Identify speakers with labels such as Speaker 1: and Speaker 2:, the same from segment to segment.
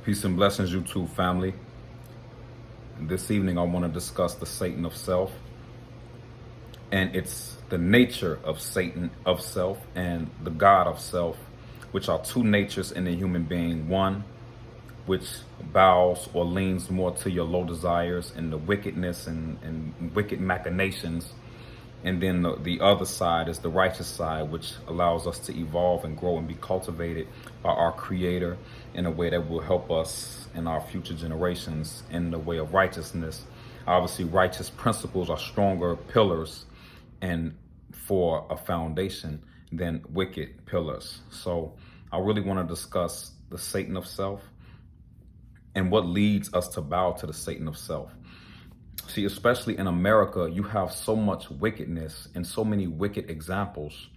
Speaker 1: Peace and blessings, YouTube family. This evening, I want to discuss the Satan of self, and it's the nature of Satan of self and the God of self, which are two natures in the human being. One, which bows or leans more to your low desires and the wickedness and wicked machinations. And then the other side is the righteous side, which allows us to evolve and grow and be cultivated by our Creator in a way that will help us in our future generations in the way of righteousness. Obviously, righteous principles are stronger pillars and for a foundation than wicked pillars. So I really want to discuss the Satan of self and what leads us to bow to the Satan of self. See, especially in America, you have so much wickedness and so many wicked examples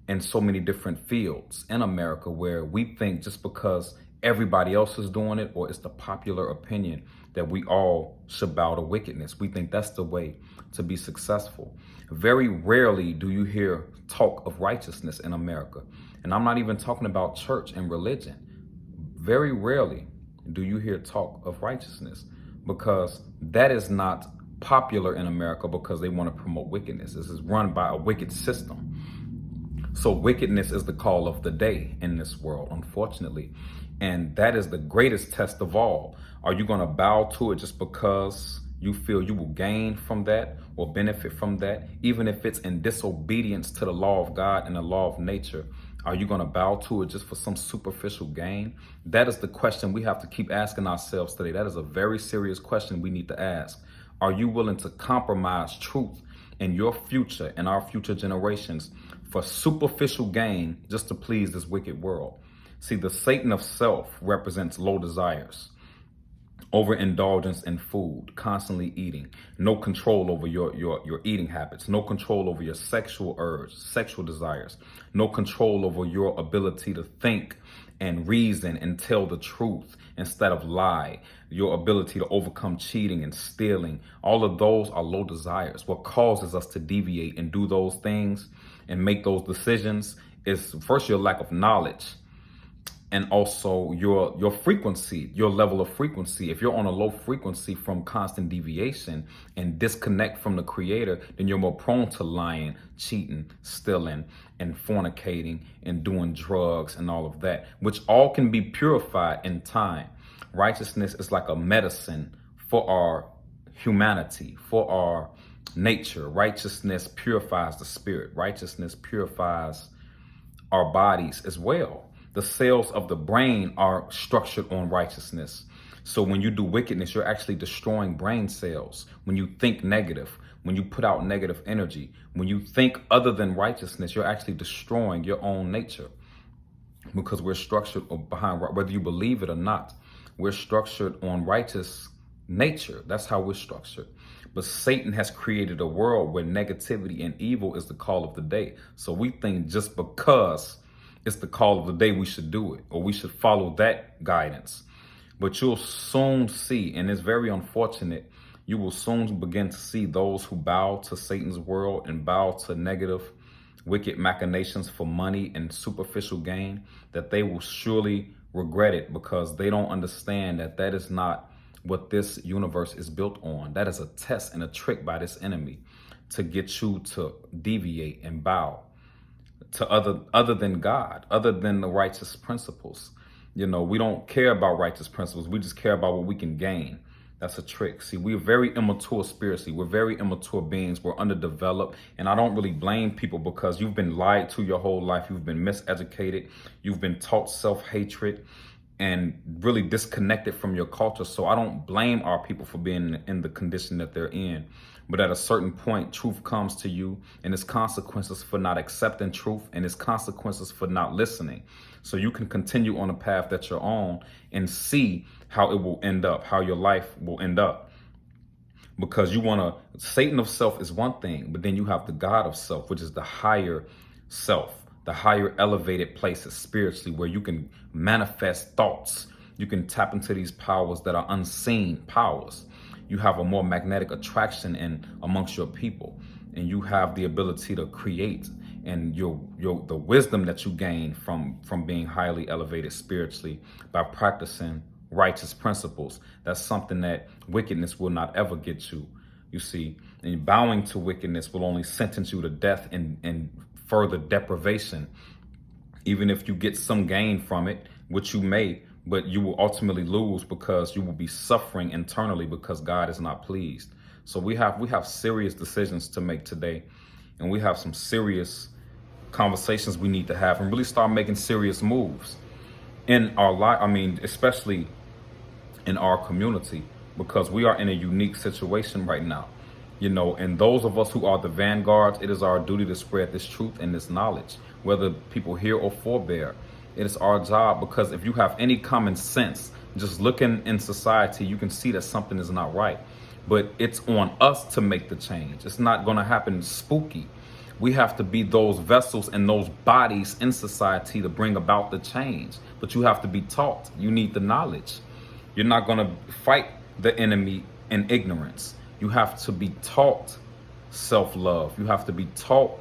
Speaker 1: in so many different fields in America where we think just because everybody else is doing it or it's the popular opinion that we all should bow to wickedness. We think that's the way to be successful. Very rarely do you hear talk of righteousness in America. And I'm not even talking about church and religion. Very rarely do you hear talk of righteousness, because that is not popular in America because they want to promote wickedness. This is run by a wicked system. So wickedness is the call of the day in this world, unfortunately. And that is the greatest test of all. Are you going to bow to it just because you feel you will gain from that or benefit from that, even if it's in disobedience to the law of God and the law of nature? Are you going to bow to it just for some superficial gain? That is the question we have to keep asking ourselves today. That is a very serious question we need to ask. Are you willing to compromise truth in your future and our future generations for superficial gain just to please this wicked world? See, the Satan of self represents low desires, overindulgence in food, constantly eating, no control over your eating habits, no control over your sexual urge, sexual desires, no control over your ability to think and reason and tell the truth instead of lie, your ability to overcome cheating and stealing. All of those are low desires. What causes us to deviate and do those things and make those decisions is first your lack of knowledge, and also your frequency, your level of frequency. If you're on a low frequency from constant deviation and disconnect from the Creator, then you're more prone to lying, cheating, stealing, and fornicating and doing drugs and all of that, which all can be purified in time. Righteousness is like a medicine for our humanity, for our nature. Righteousness purifies the spirit. Righteousness purifies our bodies as well. The cells of the brain are structured on righteousness. So when you do wickedness, you're actually destroying brain cells. When you think negative, when you put out negative energy, when you think other than righteousness, you're actually destroying your own nature, because we're structured behind, whether you believe it or not, we're structured on righteous nature. That's how we're structured. But Satan has created a world where negativity and evil is the call of the day. So we think just because it's the call of the day, we should do it, or we should follow that guidance. But you'll soon see, and it's very unfortunate, you will soon begin to see those who bow to Satan's world and bow to negative, wicked machinations for money and superficial gain, that they will surely regret it, because they don't understand that that is not what this universe is built on. That is a test and a trick by this enemy to get you to deviate and bow to other than God, other than the righteous principles. You know, we don't care about righteous principles. We just care about what we can gain. That's a trick. See, we're very immature spiritually. We're very immature beings. We're underdeveloped. And I don't really blame people, because you've been lied to your whole life. You've been miseducated. You've been taught self-hatred and really disconnected from your culture. So I don't blame our people for being in the condition that they're in. But at a certain point, truth comes to you, and its consequences for not accepting truth, and its consequences for not listening. So you can continue on a path that you're on and see how it will end up, how your life will end up. Because you want to, Satan of self is one thing, but then you have the God of self, which is the higher self, the higher elevated places spiritually, where you can manifest thoughts. You can tap into these powers that are unseen powers. You have a more magnetic attraction amongst your people, and you have the ability to create, and the wisdom that you gain from being highly elevated spiritually by practicing righteous principles. That's something that wickedness will not ever get you. You see, and bowing to wickedness will only sentence you to death and further deprivation. Even if you get some gain from it, which you may, but you will ultimately lose because you will be suffering internally because God is not pleased. So we have serious decisions to make today, and we have some serious conversations we need to have and really start making serious moves in our life. I mean, especially in our community, because we are in a unique situation right now. And those of us who are the vanguards, it is our duty to spread this truth and this knowledge, whether people hear or forbear. It is our job, because if you have any common sense, just looking in society, you can see that something is not right. But it's on us to make the change. It's not going to happen spooky. We have to be those vessels and those bodies in society to bring about the change. But you have to be taught. You need the knowledge. You're not going to fight the enemy in ignorance. You have to be taught self-love. You have to be taught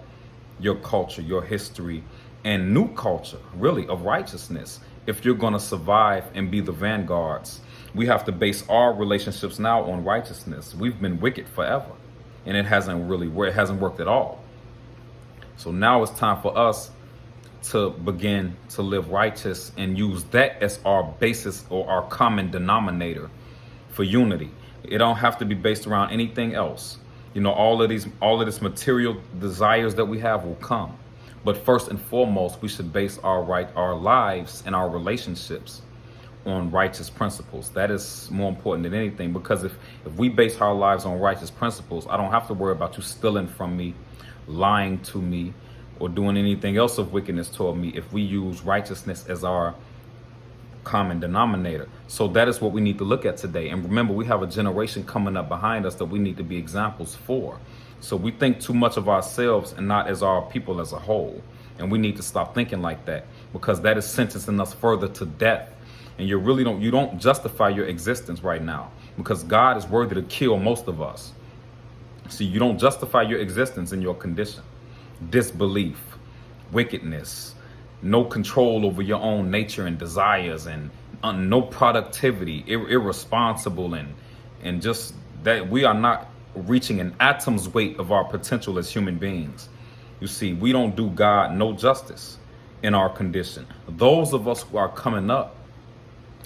Speaker 1: your culture, your history, and new culture, really, of righteousness. If you're going to survive and be the vanguards, we have to base our relationships now on righteousness. We've been wicked forever, and it hasn't worked at all. So now it's time for us to begin to live righteous and use that as our basis or our common denominator for unity. It don't have to be based around anything else. All of this material desires that we have will come. But first and foremost, we should base our lives and our relationships on righteous principles. That is more important than anything, because if we base our lives on righteous principles, I don't have to worry about you stealing from me, lying to me, or doing anything else of wickedness toward me, if we use righteousness as our common denominator. So that is what we need to look at today. And remember, we have a generation coming up behind us that we need to be examples for. So we think too much of ourselves and not as our people as a whole. And we need to stop thinking like that, because that is sentencing us further to death. And you don't justify your existence right now, because God is worthy to kill most of us. See, you don't justify your existence in your condition. Disbelief, wickedness, no control over your own nature and desires, and no productivity, irresponsible, and just that we are not reaching an atom's weight of our potential as human beings. You see, we don't do God no justice in our condition. Those of us who are coming up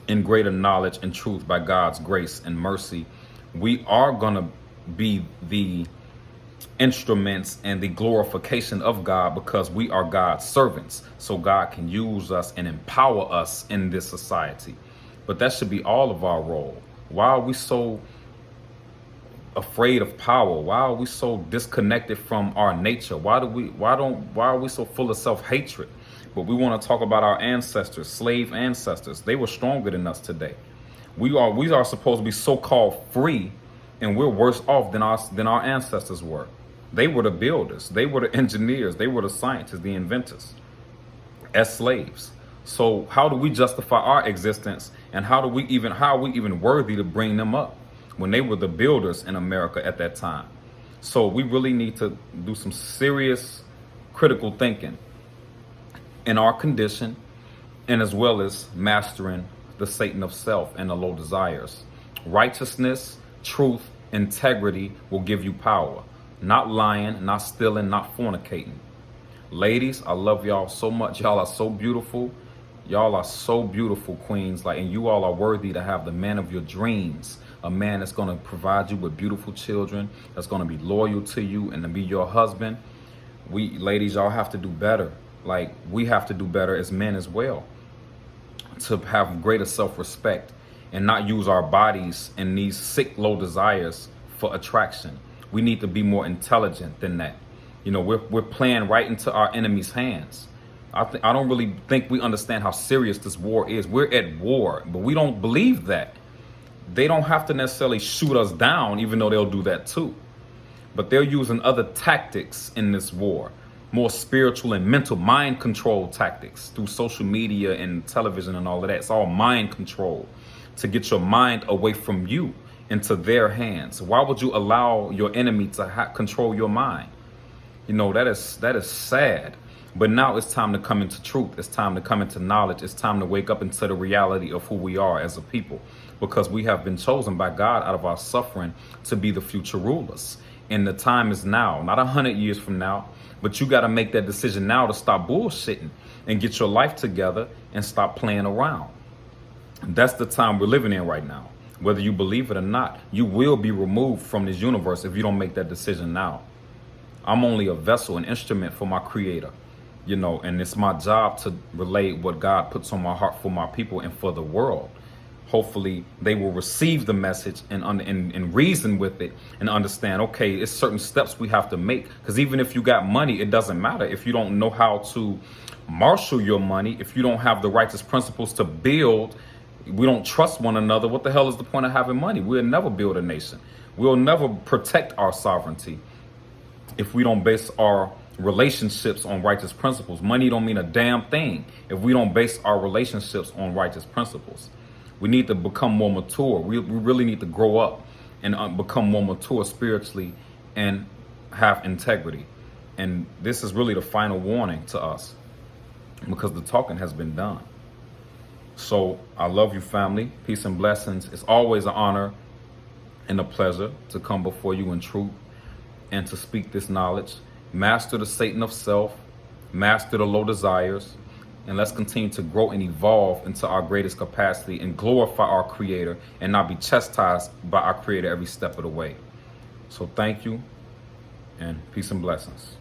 Speaker 1: in greater knowledge and truth by God's grace and mercy, we are going to be the instruments and the glorification of God, because we are God's servants. So God can use us and empower us in this society. But that should be all of our role. Why are we so afraid of power? Why are we so disconnected from our nature? Why are we so full of self-hatred? But we want to talk about our ancestors, slave ancestors. They were stronger than us today. We are supposed to be so-called free, and we're worse off than our ancestors were. They were the builders. They were the engineers. They were the scientists, the inventors, as slaves. So how do we justify our existence, and how are we even worthy to bring them up when they were the builders in America at that time? So we really need to do some serious critical thinking in our condition, and as well as mastering the Satan of self and the low desires. Righteousness, truth, integrity will give you power. Not lying, not stealing, not fornicating. Ladies, I love y'all so much. Y'all are so beautiful. Y'all are so beautiful, queens. And you all are worthy to have the man of your dreams. A man that's going to provide you with beautiful children, that's going to be loyal to you and to be your husband. Ladies, y'all have to do better. We have to do better as men as well, to have greater self-respect and not use our bodies and these sick, low desires for attraction. We need to be more intelligent than that. We're playing right into our enemy's hands. I don't really think we understand how serious this war is. We're at war, but we don't believe that. They don't have to necessarily shoot us down, even though they'll do that too. But they're using other tactics in this war, more spiritual and mental mind control tactics through social media and television and all of that. It's all mind control to get your mind away from you into their hands. Why would you allow your enemy to control your mind? That is sad. But now it's time to come into truth. It's time to come into knowledge. It's time to wake up into the reality of who we are as a people, because we have been chosen by God out of our suffering to be the future rulers. And the time is now, not 100 years from now, but you got to make that decision now to stop bullshitting and get your life together and stop playing around. That's the time we're living in right now. Whether you believe it or not, you will be removed from this universe if you don't make that decision now. I'm only a vessel, an instrument for my creator, and it's my job to relay what God puts on my heart for my people and for the world. Hopefully they will receive the message and reason with it and understand, okay, it's certain steps we have to make. Because even if you got money, it doesn't matter. If you don't know how to marshal your money, if you don't have the righteous principles to build, we don't trust one another, what the hell is the point of having money? We'll never build a nation. We'll never protect our sovereignty if we don't base our relationships on righteous principles. Money don't mean a damn thing if we don't base our relationships on righteous principles. We need to become more mature. We really need to grow up and become more mature spiritually and have integrity. And this is really the final warning to us, because the talking has been done. So I love you, family. Peace and blessings. It's always an honor and a pleasure to come before you in truth and to speak this knowledge. Master the Satan of self, master the low desires, and let's continue to grow and evolve into our greatest capacity and glorify our Creator and not be chastised by our Creator every step of the way. So thank you, and peace and blessings.